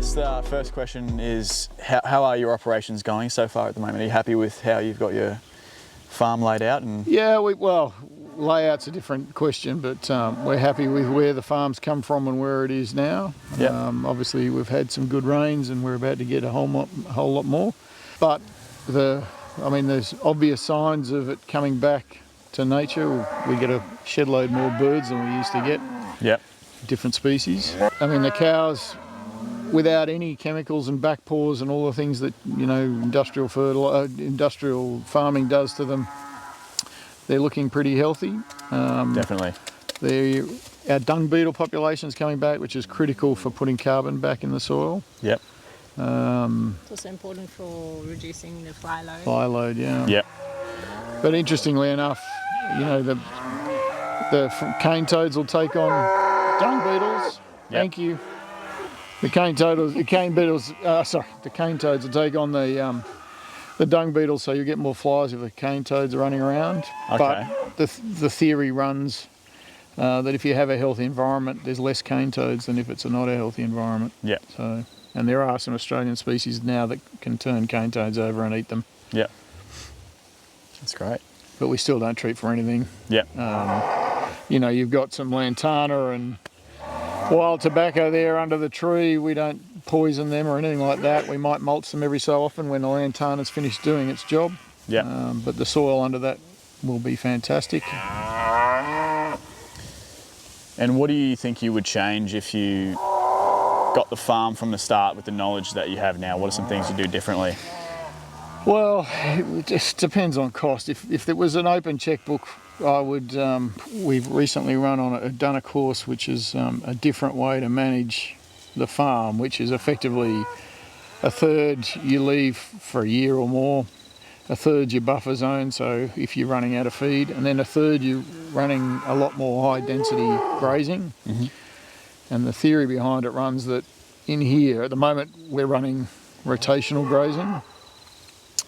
guess the first question is, how are your operations going so far at the moment? Are you happy with how you've got your farm laid out? And Yeah, well, layout's a different question, but we're happy with where the farm's come from and where it is now. Yep. Obviously, we've had some good rains and we're about to get a whole lot more. But there's obvious signs of it coming back to nature. We get a shed load more birds than we used to get. Yep. Different species. I mean, the cows, without any chemicals and back paws and all the things that industrial farming does to them, they're looking pretty healthy. Definitely. Our dung beetle population's coming back, which is critical for putting carbon back in the soil. Yep. It's also important for reducing the fly load. Fly load, yeah. Yep. But interestingly enough, the cane toads will take on dung beetles. Yep. Thank you. The cane toads will take on the dung beetles, so you get more flies if the cane toads are running around. Okay. But the theory runs that if you have a healthy environment, there's less cane toads than if it's not a healthy environment. Yep. And there are some Australian species now that can turn cane toads over and eat them. Yep. That's great. But we still don't treat for anything. Yep. You've got some lantana and wild tobacco there under the tree. We don't poison them or anything like that. We might mulch them every so often when the lantana's finished doing its job. Yep. But the soil under that will be fantastic. And what do you think you would change if you got the farm from the start with the knowledge that you have now? What are some things you do differently? Well, it just depends on cost. If there was an open checkbook, I would. We've recently done a course which is a different way to manage the farm, which is effectively a third you leave for a year or more, a third your buffer zone, so if you're running out of feed, and then a third you're running a lot more high density grazing. Mm-hmm. And the theory behind it runs that in here, at the moment, we're running rotational grazing.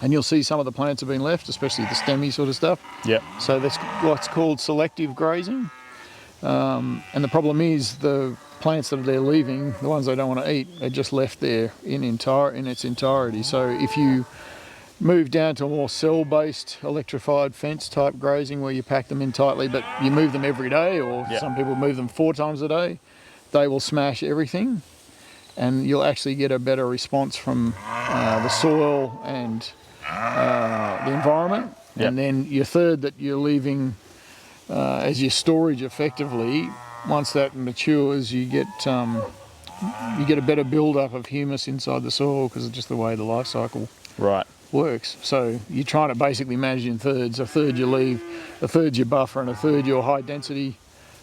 And you'll see some of the plants have been left, especially the stemmy sort of stuff. Yep. So that's what's called selective grazing. And the problem is the plants that they're leaving, the ones they don't want to eat, are just left there in its entirety. So if you move down to a more cell-based electrified fence type grazing where you pack them in tightly, but you move them every day, or some people move them 4 times a day, they will smash everything. And you'll actually get a better response from the soil and the environment. Yep. And then your third that you're leaving as your storage effectively, once that matures, you get a better build-up of humus inside the soil because of just the way the life cycle works. So you're trying to basically manage in thirds. A third you leave, a third your buffer, and a third your high-density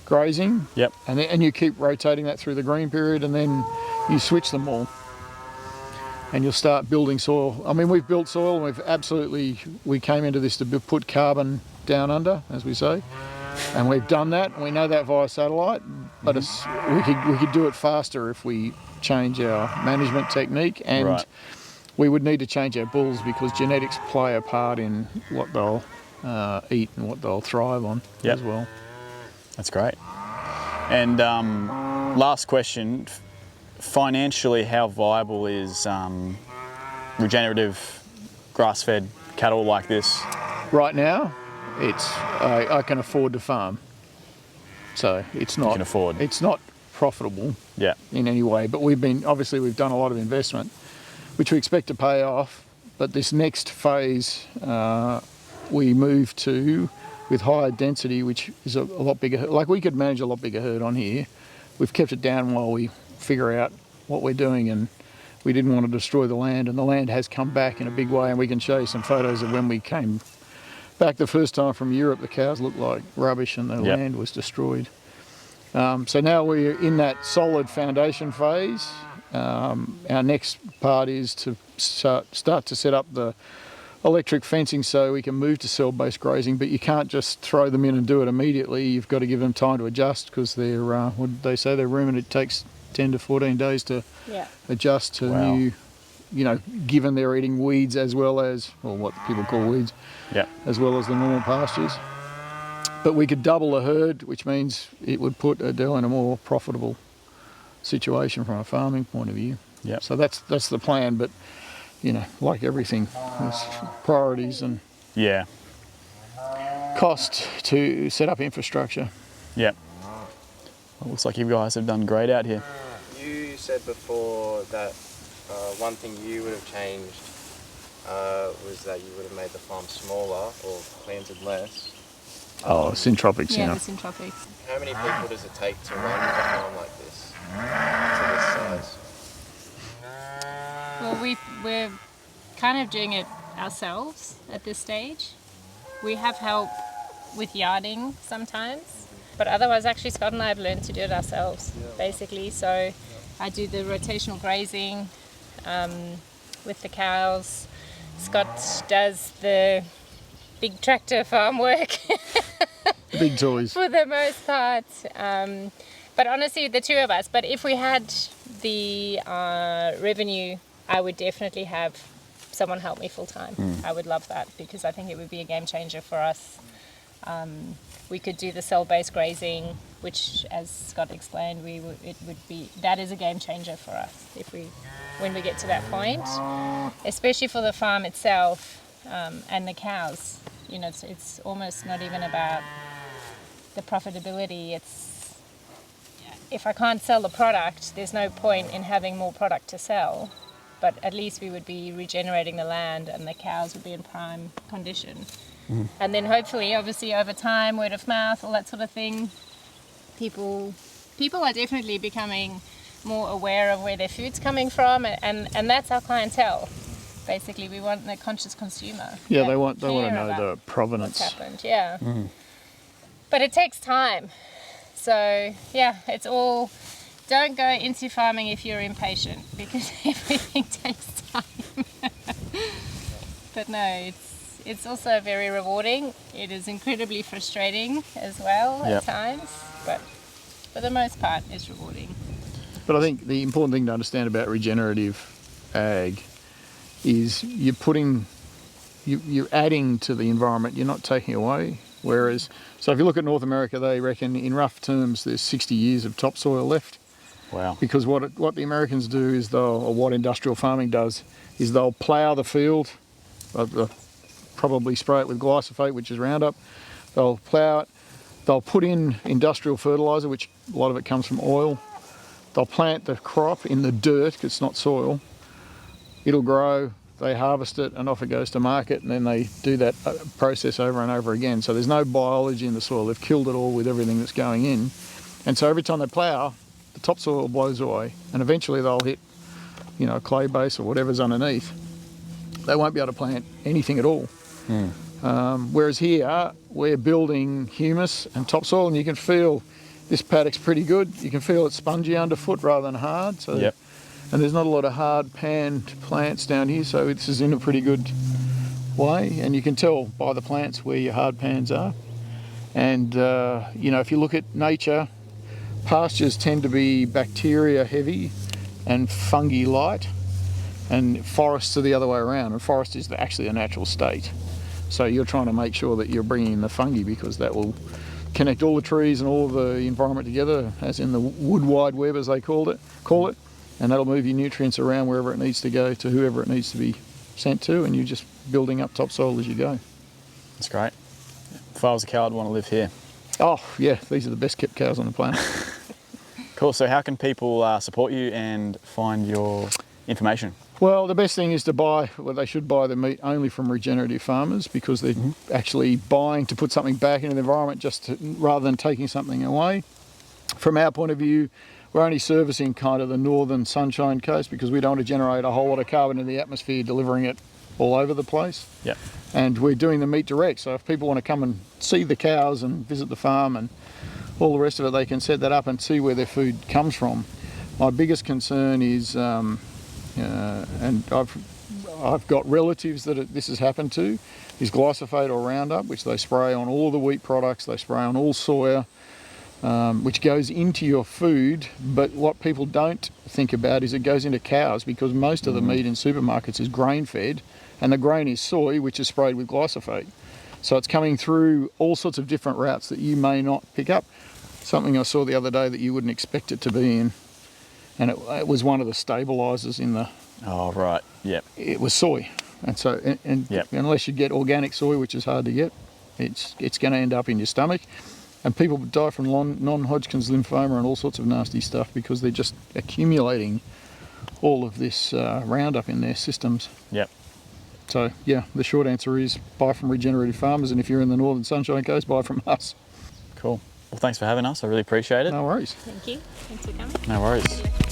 grazing. Yep. And you keep rotating that through the green period, and then you switch them all. And you'll start building soil. I mean, we've built soil, and we came into this to put carbon down under, as we say. And we've done that, and we know that via satellite, but we could do it faster if we change our management technique, and we would need to change our bulls because genetics play a part in what they'll eat and what they'll thrive on as well. That's great. And last question, financially, how viable is regenerative grass-fed cattle like this? Right now, I can afford to farm, so it's not. You can afford. It's not profitable in any way, but we've done a lot of investment, which we expect to pay off. But this next phase, we move to with higher density, which is a lot bigger. Like we could manage a lot bigger herd on here. We've kept it down while we figure out what we're doing, and we didn't want to destroy the land, and the land has come back in a big way, and we can show you some photos of when we came back the first time from Europe. The cows looked like rubbish and the land was destroyed. So now we're in that solid foundation phase. Our next part is to start to set up the electric fencing so we can move to cell-based grazing, but you can't just throw them in and do it immediately. You've got to give them time to adjust because they're, what did they say, they're ruminant. It takes 10 to 14 days to adjust to new, given they're eating weeds as well as, or what people call weeds, as well as the normal pastures. But we could double the herd, which means it would put Adele in a more profitable situation from a farming point of view. Yep. So that's the plan, but like everything, there's priorities and Yeah. cost to set up infrastructure. Yep. Well, looks like you guys have done great out here. You said before that one thing you would have changed was that you would have made the farm smaller or planted less. Oh, syntropics, Yeah, the syntropics. How many people does it take to run a farm like this, to this size? Well, we're kind of doing it ourselves at this stage. We have help with yarding sometimes, but otherwise actually Scott and I have learned to do it ourselves, basically. So I do the rotational grazing with the cows. Scott does the big tractor farm work. Big toys. For the most part. But honestly, the two of us. But if we had the revenue, I would definitely have someone help me full time. I would love that because I think it would be a game changer for us. We could do the cell-based grazing, which, as Scott explained, that is a game changer for us when we get to that point, especially for the farm itself and the cows. It's almost not even about the profitability. It's if I can't sell the product, there's no point in having more product to sell. But at least we would be regenerating the land and the cows would be in prime condition. And then hopefully, obviously, over time, word of mouth, all that sort of thing, people are definitely becoming more aware of where their food's coming from, and that's our clientele. Basically, we want the conscious consumer. Yeah, they want to know the provenance. What's happened, yeah. But it takes time. So, yeah, it's all... Don't go into farming if you're impatient, because everything takes time. But no, it's also very rewarding. It is incredibly frustrating as well at times, but for the most part, it's rewarding. But I think the important thing to understand about regenerative ag is you're adding to the environment, you're not taking away. Whereas, so if you look at North America, they reckon in rough terms there's 60 years of topsoil left. Wow. Because what the Americans do is or what industrial farming does is they'll plough the field, probably spray it with glyphosate, which is Roundup. They'll plough it, they'll put in industrial fertiliser, which a lot of it comes from oil. They'll plant the crop in the dirt, because it's not soil. It'll grow, they harvest it, and off it goes to market, and then they do that process over and over again. So there's no biology in the soil. They've killed it all with everything that's going in. And so every time they plough, the topsoil blows away, and eventually they'll hit, a clay base or whatever's underneath. They won't be able to plant anything at all. Whereas here, we're building humus and topsoil, and you can feel this paddock's pretty good. You can feel it's spongy underfoot rather than hard. So, and there's not a lot of hard panned plants down here, so this is in a pretty good way. And you can tell by the plants where your hard pans are. And, if you look at nature, pastures tend to be bacteria heavy and fungi light, and forests are the other way around, and forest is actually a natural state. So you're trying to make sure that you're bringing in the fungi, because that will connect all the trees and all of the environment together, as in the wood wide web, as they call it, and that'll move your nutrients around wherever it needs to go to whoever it needs to be sent to, and you're just building up topsoil as you go. That's great. If I was a cow, I'd want to live here. Oh yeah, these are the best kept cows on the planet. Cool. So how can people support you and find your information? Well, the best thing is they should buy the meat only from regenerative farmers, because they're actually buying to put something back into the environment rather than taking something away. From our point of view, we're only servicing kind of the northern Sunshine Coast, because we don't want to generate a whole lot of carbon in the atmosphere delivering it all over the place. Yeah. And we're doing the meat direct, so if people want to come and see the cows and visit the farm and all the rest of it, they can set that up and see where their food comes from. My biggest concern is, and I've got relatives that this has happened to, is glyphosate or Roundup, which they spray on all the wheat products, they spray on all soya, which goes into your food. But what people don't think about is it goes into cows, because most of the meat in supermarkets is grain fed, and the grain is soy, which is sprayed with glyphosate. So it's coming through all sorts of different routes that you may not pick up. Something I saw the other day that you wouldn't expect it to be in. and it was one of the stabilisers in the. Oh, right. Yep. It was soy, and so Yep. unless you get organic soy, which is hard to get, it's going to end up in your stomach, and people die from non-Hodgkin's lymphoma and all sorts of nasty stuff because they're just accumulating all of this Roundup in their systems. Yep. So yeah, the short answer is buy from regenerative farmers, and if you're in the Northern Sunshine Coast, buy from us. Cool. Well, thanks for having us. I really appreciate it. No worries. Thank you. Thanks for coming. No worries.